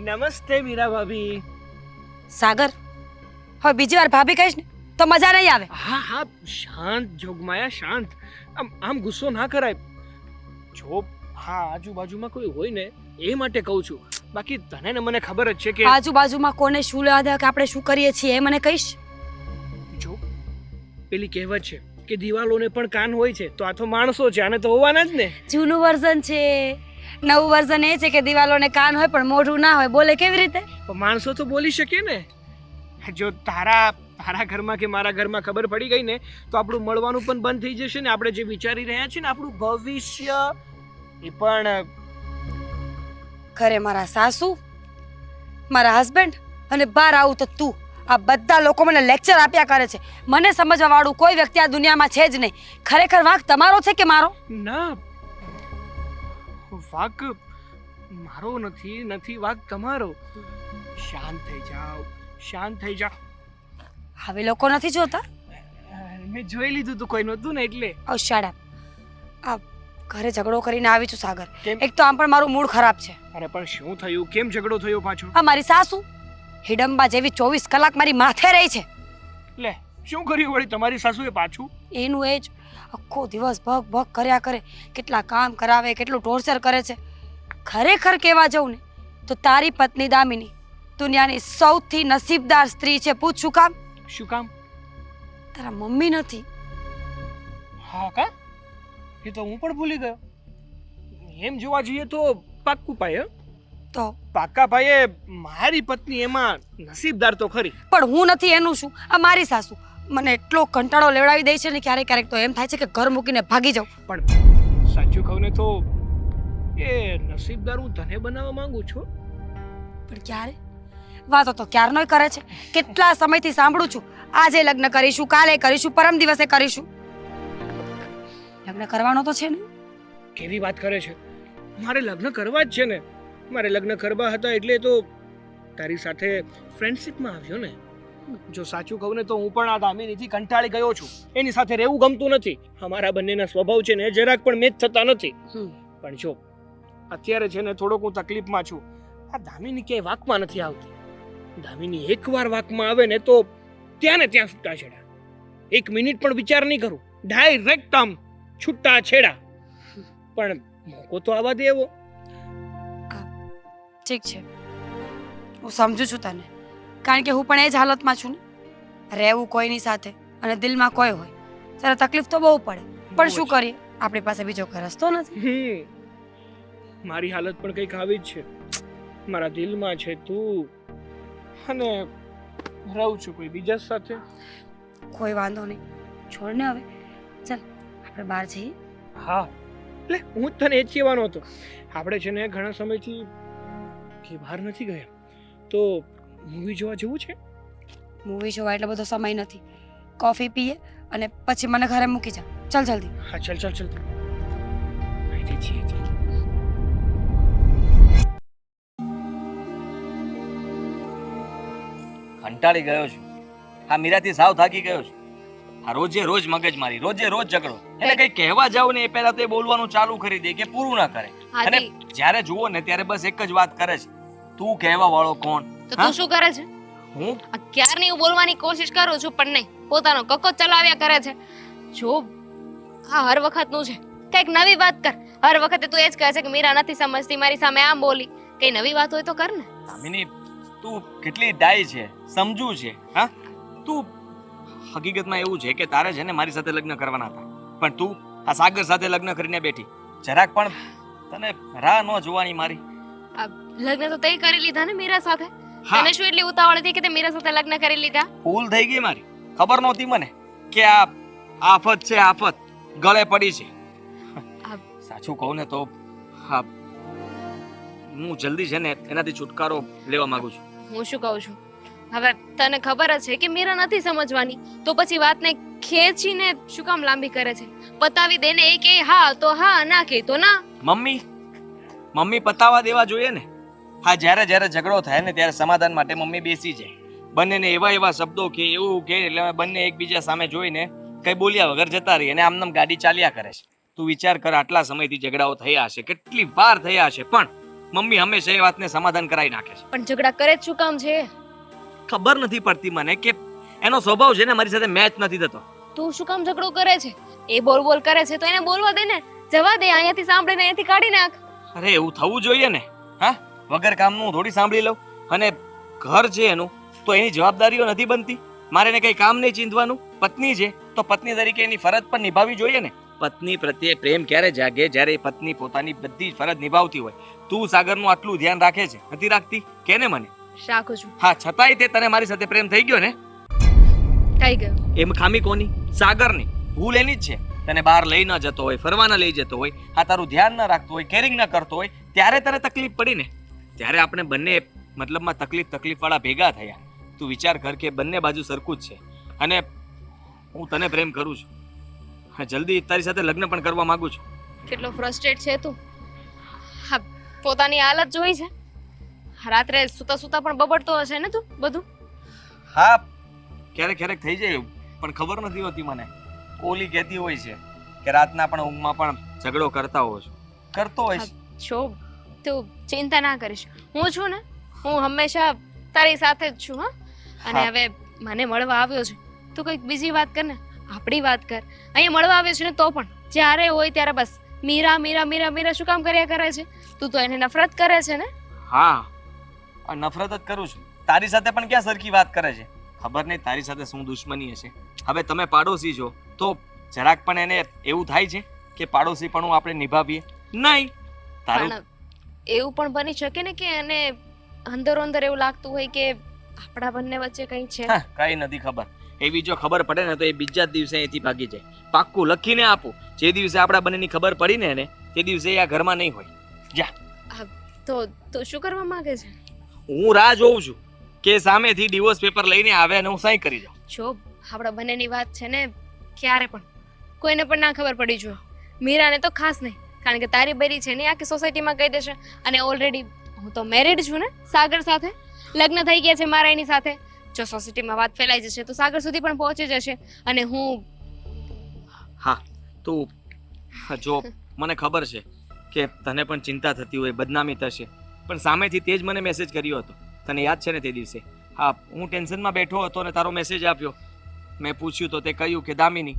નમસ્તે મીરા ભાભી. સાગર, હવે બીજી વાર ભાભી કહીશ ને તો મજા નહીં આવે. હા શાંત જોગમાયા શાંત. આમ ગુસ્સો ના કરાય. જો આજુબાજુમાં કોઈ હોય ને એ માટે કહું છું. બાકી તને ને મને ખબર જ છે કે આજુબાજુમાં કોને શું લેવા દે કે આપણે શું કરીએ છીએ એ મને કહીશ. જો પેલી કહેવત છે કે દિવાલોને પણ કાન હોય છે, તો આ તો માણસો છે, આને તો હોવાના જ ને. જૂનું વર્ઝન છે, નવું વર્ઝન એ છે કે દિવાલોને કાન હોય પણ મોઢું ના હોય. બોલે કેવી રીતે? પણ માણસો તો બોલી શકે ને. જો તારા ઘરમાં કે મારા ઘરમાં ખબર પડી ગઈ ને તો આપણું મળવાનું પણ બંધ થઈ જશે ને. આપણે જે વિચારી રહ્યા છીએ ને આપણું ભવિષ્ય એ પણ. ઘરે મારા સાસુ, મારા હસબન્ડ અને બહાર આવું તો તું, આ બધા લોકો મને લેક્ચર આપ્યા કરે છે. મને સમજવા વાળું કોઈ વ્યક્તિ આ દુનિયામાં છે જ નહીં. ખરેખર વાંક તમારો છે કે મારો? ના, વાંક મારો નથી વાંક તમારો. શાંત થઈ જાઓ. હવે લોકો નથી જોતા. મેં જોઈ લીધું તું કોઈ નહોતું ને એટલે. ઓ શટ અપ. આ ઘરે ઝઘડો કરીને આવી છું સાગર. કેમ? એક તો આમ પણ મારું મૂડ ખરાબ છે. અરે પણ શું થયું? કેમ ઝઘડો થયો પાછો? આ મારી સાસુ હિડમ્બા જેવી 24 કલાક મારી માથે રહી છે. લે શું કર્યું વળી તમારી સાસુએ પાછું? એનું એ જ આખો દિવસ ભગ કર્યા કરે. કેટલા કામ કરાવે, કેટલું ટોર્ચર કરે છે. ખરેખર કહેવા જઉં ને તો તારી પત્ની દામિની દુનિયાની સૌથી નસીબદાર સ્ત્રી છે. પૂછ શું કામ? શું કામ? તારા મમ્મી નથી. હા કા? એ તો હું પણ ભૂલી ગયો. એમ જોવા જઈએ તો પાક્કું પાયે. તો પાક્કા પાયે મારી પત્ની એમાં નસીબદાર તો ખરી. પણ હું નથી એનું શું? આ મારી સાસુ મને એટલો કંટાળો લેવડાવી દે છે ને ક્યારેક તો એમ થાય છે કે ઘર મૂકીને ભાગી જાઉં. પણ સાચું કહું ને તો એ નસીબદાર હું તને બનાવવા માંગુ છું. પણ ક્યારે? વાતો તો ક્યારનોય કરે છે. કેટલા સમયથી સાંભળું છું, આજે લગ્ન કરીશું, કાલે કરીશું, પરમ દિવસે કરીશું. લગ્ન કરવાનો તો છે ને. કેવી વાત કરે છે? મારે લગ્ન કરવા જ છે ને. મારે લગ્ન કરવા હતા એટલે તો તારી સાથે ફ્રેન્ડશિપમાં આવ્યો ને. જો સાચું કહું ને તો હું પણ આ દામિનીથી કંટાળી ગયો છું. એની સાથે રહેવું ગમતું નથી. અમારા બંનેના સ્વભાવ છે ને જરાક પણ મેચ થતા નથી. પણ જો અત્યારે છે ને થોડોક હું તકલીફમાં છું. આ દામિની ક્યાંય વાકમાં નથી આવતી. દામિની એકવાર વાકમાં આવે ને તો ત્યાં ને ત્યાં છૂટા છેડા. 1 મિનિટ પણ વિચાર નહીં કરું, ડાયરેક્ટ આમ છૂટા છેડા. પણ મોકો તો આવા દે એવો. ઠીક છે, હું સમજુ છું તને, કારણ કે હું પણ એ જ હાલતમાં છું ને. રહેવું કોઈની સાથે અને દિલમાં કોઈ હોય ત્યારે તકલીફ તો બહુ પડે. પણ શું કરીએ, આપણી પાસે બીજો કોઈ રસ્તો નથી. મારી હાલત પણ કંઈક આવી જ છે. મારા દિલમાં છે તું અને રહું છું કોઈ બીજા સાથે. કોઈ વાંધો નહીં, છોડ ને હવે. ચાલ આપણે બહાર જઈએ. હા, એટલે હું જ તને એ જ કહેવાનો હતો. આપણે છે ને ઘણા સમયથી કે બહાર નથી ગયા, તો મૂવી જોવા જવું છે. મૂવી જોવા એટલો બધો સમય નથી. કોફી પીએ અને પછી મને ઘરે મૂકી જા. ચાલ જલ્દી. હા ચાલ અહીં છીએ. કંટાળી ગયો છું. આ મીરાથી સાવ થાકી ગયો છું. આ રોજ મગજમારી, રોજ ઝઘડો. એને કઈ કહેવા જાવ ને એ પહેલા તો એ બોલવાનું ચાલુ કરી દે કે પૂરું ના કરે. અને જ્યારે જુઓ ને ત્યારે બસ એક જ વાત કરે છે, તું કહેવા વાળો કોણ? તો તું શું કરે છે? હું ક્યારની હું બોલવાની કોશિશ કરું છું પણ નહીં, પોતાનો કક્કો ચલાવ્યા કરે છે. જો આ હર વખતનું છે, કઈક નવી વાત કર. હર વખતે તું એ જ કહે છે કે મીરા નથી સમજતી, મારી સામે આમ બોલી. કઈ નવી વાત હોય તો કર ને. દામિની, તું કેટલી ડાય છે, સમજુ છે. હા, તું હકીકતમાં એવું છે કે તારે છે ને મારી સાથે લગ્ન કરવાના હતા, પણ તું આ સાગર સાથે લગ્ન કરીને બેઠી. જરાક પણ તને રાહ ન જોવાની મારી. લગ્ન તો તે કરી લીધા ને મીરા સાથે. હા. તને શું એટલી ઉતાવળ હતી કે તે મીરા સાથે લગ્ન કરી લીધા? ભૂલ થઈ ગઈ મારી. ખબર નહોતી મને કે આ આફત છે, આફત ગળે પડી છે. સાચું કહું ને તો હા, હું જલ્દી છે ને એનાથી છુટકારો લેવા માંગુ છું. હું શું કહું છું, હવે તને ખબર જ છે કે મીરા નથી સમજવાની, તો પછી વાતને ખેંચીને શું કામ લાંબી કરે છે? પતાવી દે ને. એ કે હા તો હા, ના કે તો ના. મમ્મી પતાવા દેવા જોઈએ ને. હા, જ્યારે ઝઘડો થાય ને ત્યારે સમાધાન માટે મમ્મી બેસી જાય. બંનેને એવા શબ્દો કે એવું કે એટલે બંને એકબીજા સામે જોઈને કઈ બોલ્યા વગર જતા રહી અને આમનામ ગાડી ચાલ્યા કરે છે. તું વિચાર કર, આટલા સમયથી ઝઘડાઓ થયા હશે, કેટલી વાર થયા હશે, પણ મમ્મી હંમેશા એ વાતને સમાધાન કરાવી નાખે છે. પણ ઝઘડા કરે જ શું કામ છે? ખબર નથી પડતી મને કે એનો સ્વભાવ છે ને મારી સાથે મેચ નથી થતો. તું શું કામ ઝઘડો કરે છે? એ બોલ બોલ કરે છે તો એને બોલવા દે ને. જવા દે, અહીંયાથી સાંભળીને અહીંયાથી કાઢી નાખ. અરે એવું થવું જોઈએ ને. હા, વગર કામનું હું થોડી સાંભળી લઉં. અને ઘર છે એનું, તો એની જવાબદારીઓ નથી બનતી. મારે એને કઈ કામ નહીં ચીંધવાનું. પત્ની છે તો પત્ની તરીકે એની ફરજ પણ નિભાવવી જોઈએ ને. પત્ની પ્રત્યે પ્રેમ ક્યારે જાગે? જ્યારે એ પત્ની પોતાની બધી જ ફરજ નિભાવતી હોય. તું સાગરનું આટલું ધ્યાન રાખે છે, નથી રાખતી? કે ને મને? રાખું છું. હા, છતાંય તે તને મારી સાથે પ્રેમ થઈ ગયો ને? થઈ ગયો. એમ ખામી કોની? સાગરની. ભૂલ એની જ છે. તને બહાર લઈ ન જતો હોય, ફરવા ન લઈ જતો હોય, આ તારું ધ્યાન ન રાખતો હોય, કેરિંગ ન કરતો હોય, ત્યારે તને તકલીફ પડી ને. ત્યારે આપણે બંને મતલબમાં તકલીફવાળા ભેગા થયા. તું વિચાર કર કે બંને બાજુ સરખું જ છે. અને હું તને પ્રેમ કરું છું. હા, જલ્દી તારી સાથે લગ્ન પણ કરવા માંગુ છું. કેટલો ફ્રસ્ટ્રેટ છે તું. હા, પોતાની હાલત જોઈ છે. રાત્રે સુતા સુતા પણ બબડતો હશે ને તું બધું. હા, ક્યારેક ક્યારેક થઈ જાય એવું, પણ ખબર નથી હોતી મને. ઓલી કહેતી હોય છે કે રાતના પણ ઊંઘમાં પણ ઝઘડો કરતા હોવ છો. કરતો હોય છે. શોભ, તું ચિંતા ના કરીશ. હું છું ને, હું હંમેશા તારી સાથે જ છું. હા, અને હા. હવે મને મળવા આવ્યો છે, તું કંઈક બીજી વાત કર ને. આપણી વાત કર. અહીંયા મળવા આવ્યો છે ને તો પણ જ્યારે હોય ત્યારે બસ મીરા મીરા મીરા મીરા શું કામ કર્યા કરે છે? તું તો એને નફરત કરે છે ને. હા, આ નફરત જ કરું છું. તારી સાથે પણ ક્યાં સરખી વાત કરે છે? ખબર નહીં તારી સાથે શું દુશ્મની હશે. હવે તમે પાડોશી છો તો જરાક પણ એને એવું થાય છે કે પાડોશીપણું આપણે નિભાવીએ? નહીં. તારું પણ એવું પણ બની શકે ને કે એને અંદરો અંદર એવું લાગતું હોય કે આપણા બંને વચ્ચે કંઈ છે. હા, કઈ નથી ખબર. એવી જો ખબર પડે ને તો એ બીજા જ દિવસે અહીંથી ભાગી જાય. પાક્કું લખીને આપું. જે દિવસે આપણા બંનેની ખબર પડી ને એને, તે દિવસે એ આ ઘરમાં નહીં હોય. જા. તો તું શું કરવા માંગે છે? હું રાહ જોઉં છું કે સામેથી ડિવોર્સ પેપર લઈને આવે અને હું સહી કરી જાઉં. જો આપણા બંનેની વાત છે ને, ક્યારે પણ કોઈને પણ ના ખબર પડી જોઈએ. મીરાને તો ખાસ નહીં, કારણ કે તારી બૈરી છે ને આખી સોસાયટીમાં કહી દેશે. અને ઓલરેડી હું તો મેરિડ છું ને સાગર સાથે. લગ્ન થઈ ગયા છે મારા એની સાથે. જો સોસાયટીમાં વાત ફેલાઈ જશે તો સાગર સુધી પણ પહોંચી જશે. અને હું હા, તું જો મને ખબર છે કે તને પણ ચિંતા થતી હોય, બદનામી થશે, પણ સામેથી તે જ મને મેસેજ કર્યો હતો. તને યાદ છે ને તે દિવસે? હા, હું ટેન્શનમાં બેઠો હતો અને તારો મેસેજ આપ્યો. મેં પૂછ્યું તો તે કહ્યું કે દામિની.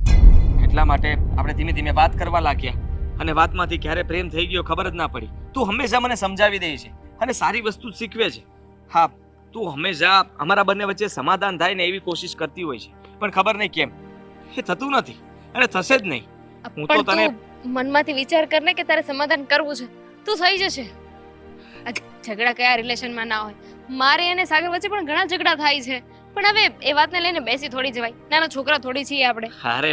એટલા માટે આપણે ધીમે ધીમે વાત કરવા લાગ્યા. અને વાતમાંથી ક્યારે પ્રેમ થઈ ગયો ખબર જ ના પડી. તું હંમેશા મને સમજાવી દે છે અને સારી વસ્તુ જ શીખવે છે. હા, તું હંમેશા અમારા બંને વચ્ચે સમાધાન થાય ને એવી કોશિશ કરતી હોય છે, પણ ખબર નહીં કેમ એ થતું નથી અને થશે જ નહીં. હું તો પણ તને તું મનમાંથી વિચાર કર ને કે તારે સમાધાન કરવું છે. તું થઈ જશે. આ ઝઘડા કયા રિલેશનમાં ના હોય. મારે અને સાગર વચ્ચે પણ ઘણા ઝઘડા થાય છે, પણ હવે એ વાતને લઈને બેસી થોડી જવાય. નાના છોકરા થોડી છીએ આપણે. અરે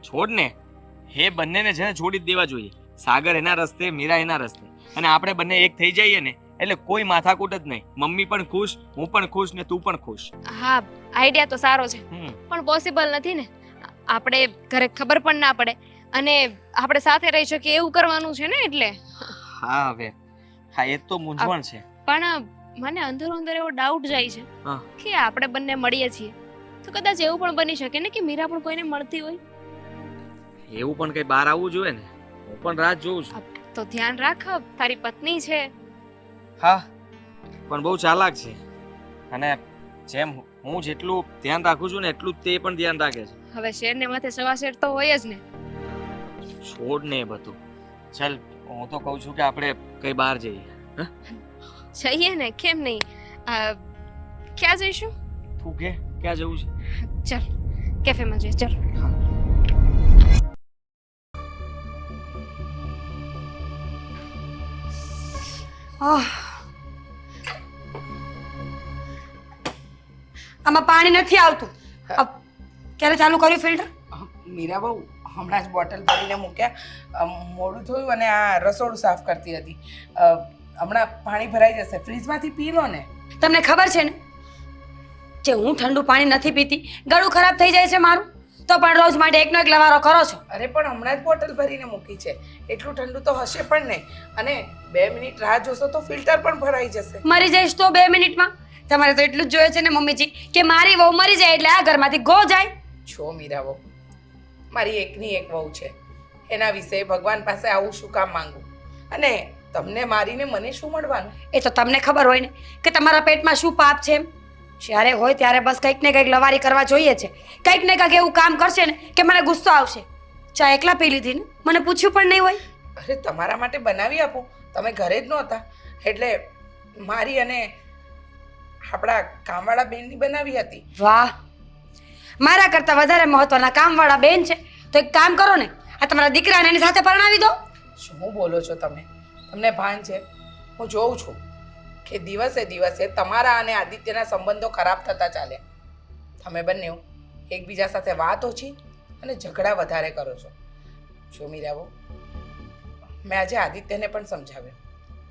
છોડ ને. એ બંનેને છે ને છોડી જ દેવા જોઈએ. સાગર એના રસ્તે, મીરા એના રસ્તે, અને આપણે બંને એક થઈ જઈએ ને એટલે કોઈ માથાકૂટ જ નહીં. મમ્મી પણ ખુશ, હું પણ ખુશ ને તું પણ ખુશ. હા, આઈડિયા તો સારો છે, પણ પોસિબલ નથી ને. આપણે ઘરે ખબર પણ ના પડે અને આપણે સાથે રહી શકીએ એવું કરવાનું છે ને. એટલે હા, હવે હા, એ તો મૂંઝવણ છે. પણ મને અંદરો અંદર એવો ડાઉટ જાય છે હા. કે આપણે બંને મળીએ છીએ તો કદાચ એવું પણ બની શકે ને કે મીરા પણ કોઈને મળતી હોય. એવું પણ કઈ બહાર આવવું જોઈએ ને. હું પણ રાહ જોઉં છું. તો ધ્યાન રાખ, તારી પત્ની છે. હા, પણ બહુ ચાલાક છે. અને જેમ હું જેટલું ધ્યાન રાખું છું ને એટલું જ તે પણ ધ્યાન રાખે છે. હવે શેરને માથે સવા શેર તો હોય જ ને. છોડ ને એ બધું. ચાલ, હું તો કહું છું કે આપણે કઈ બહાર જઈએ. જઈએ ને, કેમ નહીં. ક્યાં જઈશું? તું કે ક્યાં જવું છે? ચાલ કેફેમાં જઈએ. ચાલ. આમાં પાણી નથી આવતું. ક્યારે ચાલુ કર્યું ફિલ્ટર? મીરા બહુ હમણાં જ બોટલ ભરીને મૂક્યા, મોડું થયું અને આ રસોડું સાફ કરતી હતી. હમણાં પાણી ભરાઈ જશે, ફ્રીજમાંથી પી લો ને. તમને ખબર છે ને જે હું ઠંડુ પાણી નથી પીતી, ગળું ખરાબ થઈ જાય છે મારું, તો પણ રોજ માટે એકનો એક લવારો કરો છો. અરે પણ હમણાં જ બોટલ ભરીને મૂકી છે, એટલું ઠંડુ તો હશે પણ નહીં. અને 2 મિનિટ રાહ જોશો તો ફિલ્ટર પણ ભરાઈ જશે. મરી જઈશ તો 2 મિનિટમાં? તમારે તો એટલું જ જોઈએ છે ને મમ્મીજી કે મારી વહુ મરી જાય એટલે આ ઘરમાંથી ગો જાય. છો મીરા વહુ, મારી એકની એક વહુ છે, એના વિશે ભગવાન પાસે આવું શું કામ માંગુ? અને તમને મારીને મને શું મળવાનું? એ તો તમને ખબર હોય ને કે તમારા પેટમાં શું પાપ છે એમ. જ્યારે હોય ત્યારે બસ કંઈક ને કંઈક લવારી કરવા જોઈએ છે. કંઈક ને કંઈક એવું કામ કરશે ને કે મને ગુસ્સો આવશે. ચા એકલા પી લીધી ને, મને પૂછ્યું પણ નહીં હોય. અરે તમારા માટે બનાવી આપું, તમે ઘરે જ નહોતા એટલે મારી અને આપણા કામવાળા બેનની બનાવી હતી. વાહ, મારા કરતાં વધારે મહત્વના કામવાળા બેન છે તો એક કામ કરો ને, આ તમારા દીકરાને એની સાથે પરણાવી દો. શું બોલો છો તમે? તમને ભાન છે? હું જોઉં છું કે દિવસે દિવસે તમારા અને આદિત્યના સંબંધો ખરાબ થતા ચાલ્યા. તમે બંને એકબીજા સાથે વાત ઓછી અને ઝઘડા વધારે કરો છો. જો મીરાબો, મેં આજે આદિત્યને પણ સમજાવ્યો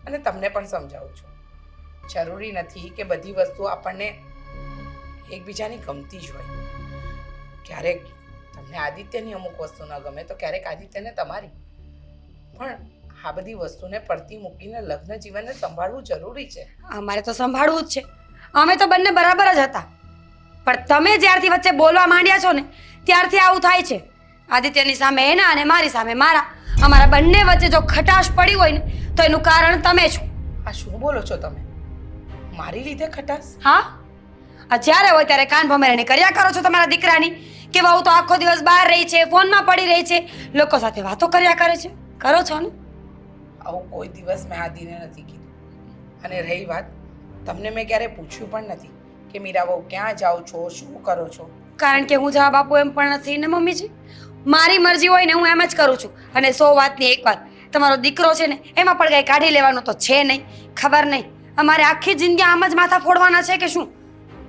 અને તમને પણ સમજાવું છું. જરૂરી નથી કે બધી વસ્તુ આપણને એકબીજાની ગમતી જ હોય. ક્યારેક તમને આદિત્યની અમુક વસ્તુ ન ગમે તો ક્યારેક આદિત્યને તમારી. પણ આ બધી વસ્તુને પડતી મૂકીને લગ્ન જીવનને સંભાળવું જરૂરી છે. અમારે તો સંભાળવું જ છે. અમે તો બંને બરાબર જ હતા, પણ તમે જ્યારથી વચ્ચે બોલવા માંડ્યા છો ને ત્યારથી આવું થાય છે. આદિત્યની સામે એના અને મારી સામે મારા. અમારા બંને વચ્ચે જો ખટાશ પડી હોય ને તો એનું કારણ તમે છો. આ શું બોલો છો તમે? મારી લીધે ખટાશ? હા, આ જ્યારે હોય ત્યારે કાન ભમેરણી કર્યા કરો છો તમારા દીકરાની કે વહુ તો આખો દિવસ બહાર રહી છે, ફોનમાં પડી રહી છે, લોકો સાથે વાતો કર્યા કરે છે. કરો છો ને? આવું કોઈ દિવસ મેં આદિને નથી કીધું. અને રહી વાત, તમને મેં ક્યારે પૂછ્યું પણ નથી કે મીરા બહુ ક્યાં જાઓ છો, શું કરો છો? કારણ કે હું જવાબ આપું એમ પણ નથી ને મમ્મીજી. મારી મરજી હોય ને હું એમ જ કરું છું. અને 100 વાતની એક વાત, તમારો દીકરો છે ને એમાં પણ કંઈ કાઢી લેવાનું તો છે નહીં. ખબર નહીં અમારે આખી જિંદગી આમ જ માથા ફોડવાના છે કે શું?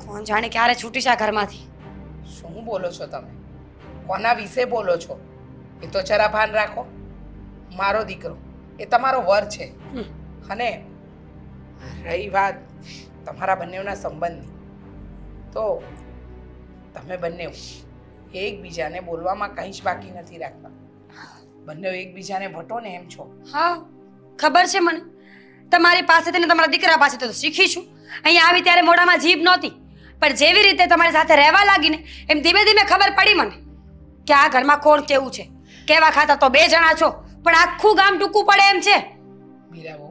કોણ જાણે ક્યારે છૂટી છે આ ઘરમાંથી. શું બોલો છો તમે? કોના વિશે બોલો છો? એ તો જરા ભાન રાખો. મારો દીકરો એ તમારો વર છે. અને રહી વાત તમારા બંનેના સંબંધની, તો તમે બંને એકબીજાને બોલવામાં કંઈ જ બાકી નથી રાખતા. બંને એકબીજાને વટો ને એમ છો. હા, ખબર છે મને. તમારી પાસેથી ને તમારા દીકરા પાસેથી તો શીખી છું. અહીંયા આવી ત્યારે મોઢામાં જીભ નહોતી, પણ જેવી રીતે તમારી સાથે રહેવા લાગીને એમ ધીમે ધીમે ખબર પડી મને કે આ ઘરમાં કોણ કેવું છે. કેવા ખાતા તો 2 જણા છો, પણ આખું ગામ ટૂંકું પડે એમ છે. મીરાબો,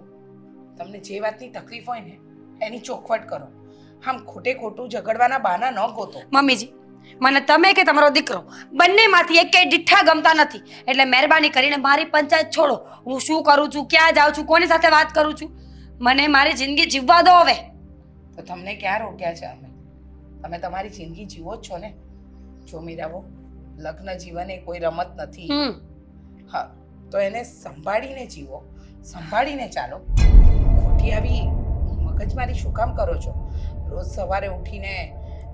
તમને જે વાતની તકલીફ હોય ને એની ચોખવટ કરો. આમ ખોટે ખોટું ઝઘડવાના બહાના ન ગોતો. મમ્મીજી, મને તમે કે તમારો દીકરો બંનેમાંથી એકેય ડીઠા ગમતા નથી, એટલે મહેરબાની કરીને મારી પંચાયત છોડો. હું શું કરું છું, ક્યાં જાઉં છું, કોની સાથે વાત કરું છું, મને મારી જિંદગી જીવવા દો હવે. તો તમને ક્યાં રોક્યા છે અમે? તમે તમારી જિંદગી જીવો જ છો ને. જો મીરાબો, લગ્ન જીવન એ કોઈ રમત નથી. હા, તો એને સંભાળીને જીવો, સંભાળીને ચાલો. ખોટી આવી મગજમારી શું કામ કરો છો? રોજ સવારે ઉઠીને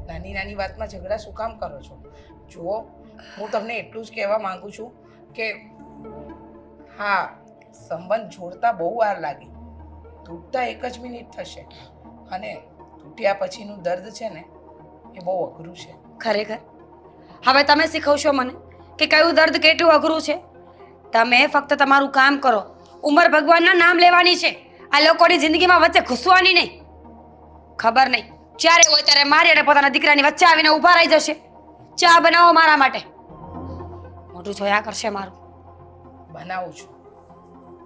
નાની નાની વાતમાં ઝઘડા શું કામ કરો છો? જુઓ, હું તમને એટલું જ કહેવા માંગુ છું કે હા, સંબંધ જોડતા બહુ વાર લાગે, તૂટતા 1 જ મિનિટ થશે, અને તૂટ્યા પછીનું દર્દ છે ને એ બહુ અઘરું છે. ખરેખર હવે તમે શીખવશો મને કે કયું દર્દ કેટલું અઘરું છે. તમે ફક્ત તમારું કામ કરો. ઉંમર ભગવાનના નામ લેવાની છે, આ લોકોની જિંદગીમાં વચ્ચે ઘૂસવાની નહીં. ખબર નહીં જ્યારે હોય ત્યારે મારી અને પોતાના દીકરાની વચ્ચે આવીને ઊભા રહી જશે. ચા બનાવો મારા માટે. મોઢું જોયા કરશે મારું. બનાવું છું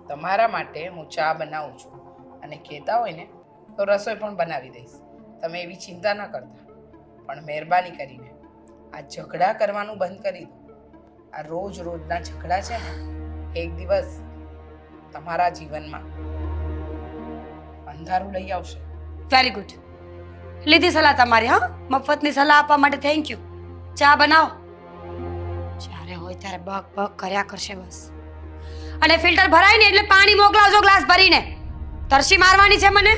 તમારા માટે, હું ચા બનાવું છું, અને કહેતા હોય ને તો રસોઈ પણ બનાવી દઈશ. તમે એવી ચિંતા ન કરતા. પણ મહેરબાની કરીને આ ઝઘડા કરવાનું બંધ કરી દો. આ રોજ રોજના ઝઘડા છે ને એક દિવસ તમારા જીવનમાં અંધારું લઈ આવશે. વેરી ગુડ, લીધી સલાહ તમારી. હા, મફતની સલાહ આપવા માટે થેન્ક યુ. ચા બનાવો. જ્યારે હોય ત્યારે બક બક કર્યા કરશે બસ. અને ફિલ્ટર ભરાય ને એટલે પાણી મોકલાવજો ગ્લાસ ભરીને. તરસી મારવાની છે મને.